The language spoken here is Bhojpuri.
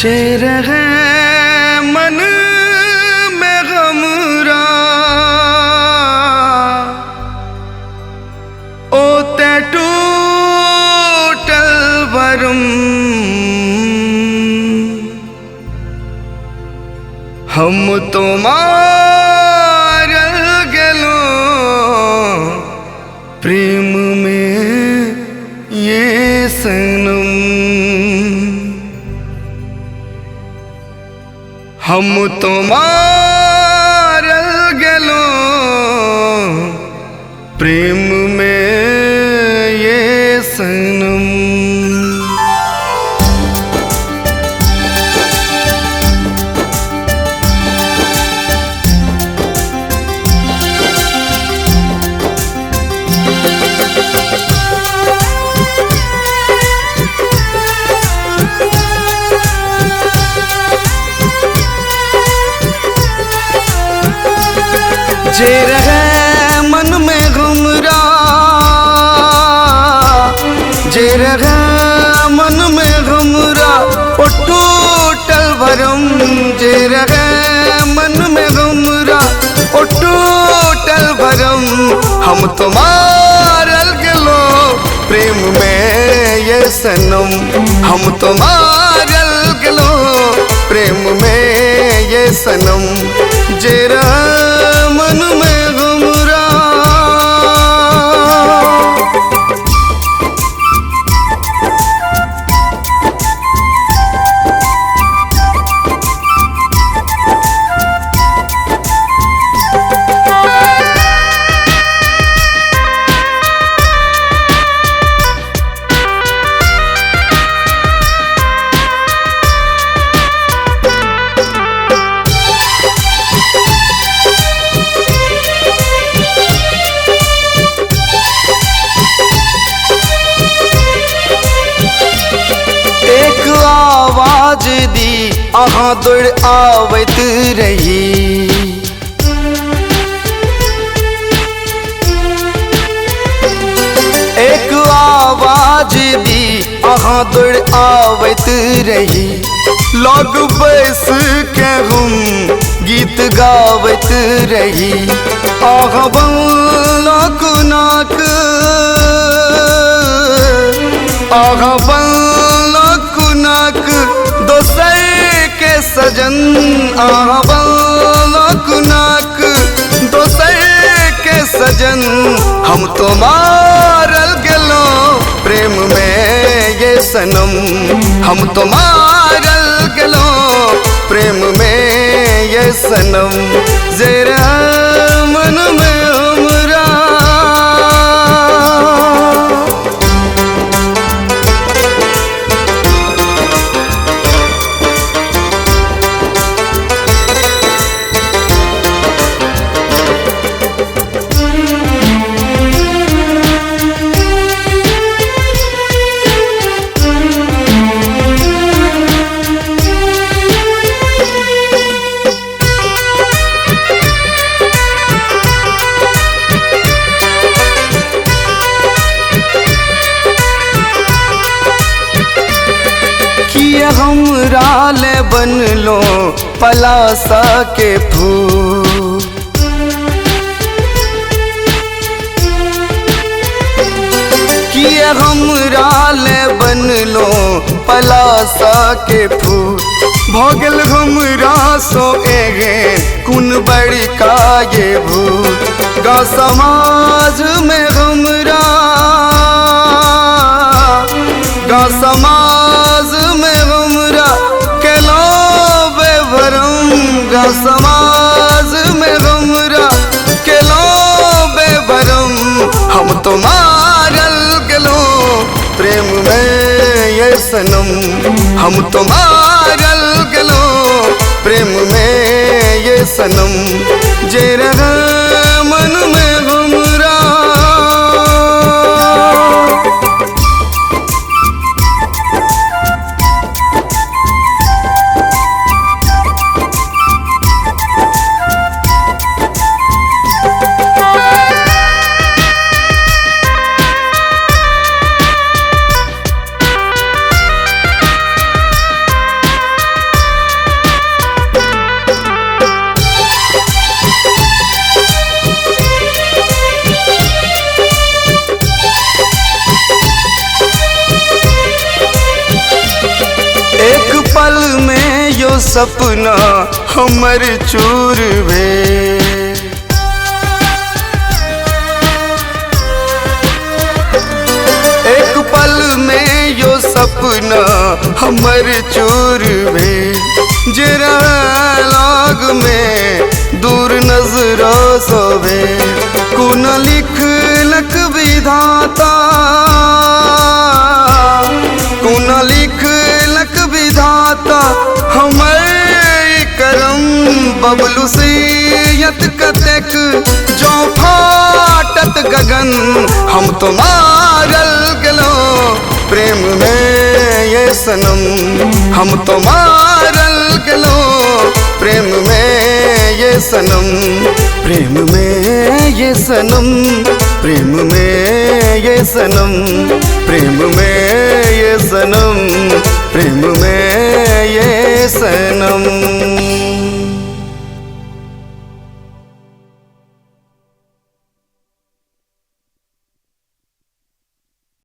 जे रहे मन में गमरा ओ ते टूटल भरम हम तो मारल गेलो प्रेम में ये सनम हम तो मारल गेलो प्रेम में ये सनम। जे रहे मन में गुमरा जे रहे मन में गुमरा ओ टूटल भरम जे रहे मन में गुमरा ओ टूटल भरम हम तो मारल गेलो प्रेम में ये सनम हम तो मारल गेलो प्रेम में ये सनम जे रहे मन में गुमरा। आवाज दी अहाँ दौड़ आवत रही एक आवाज दी अहाँ दौड़ आवत रही लोग बैस के हम गीत गावत रही आहा बंक नाक आहा नाक दोसर के सजन आबलक नाक दोसर के सजन हम तो मारल गेलो प्रेम में ये सनम हम तो मारल गेलो प्रेम में ये सनम जरा मन में हमरा। हमरा ले बनलो पलासा के फूल किए हमरा ले बनलो पलासा के फूल भोगल हमरा सो एगे कुन बड़का ये भूल गा समाज में हमरा गा समाज में हमरा केलो बेभरम गा समाज में हमरा केलो बेभरम हम तो मारल गेलो प्रेम में ये सनम हम तो मारल गेलो प्रेम में ये सनम जे रहे मन में हमरा। सपना हमर चूर भेल। एक पल में यो सपना हमर चूर भेल। जरा लाग में दूर नजर सोवे कुन लिखलक विधाता, कुन लिखलक विधाता हमर करम। बबलू सियत कतेक जो फाटत गगन, हम तो मारल गेलो प्रेम में ये सनम। हम तो मारल गेलो प्रेम में ये सनम। प्रेम में ये सनम, प्रेम में ये सनम, प्रेम में ये सनम, प्रेम में ये सनम।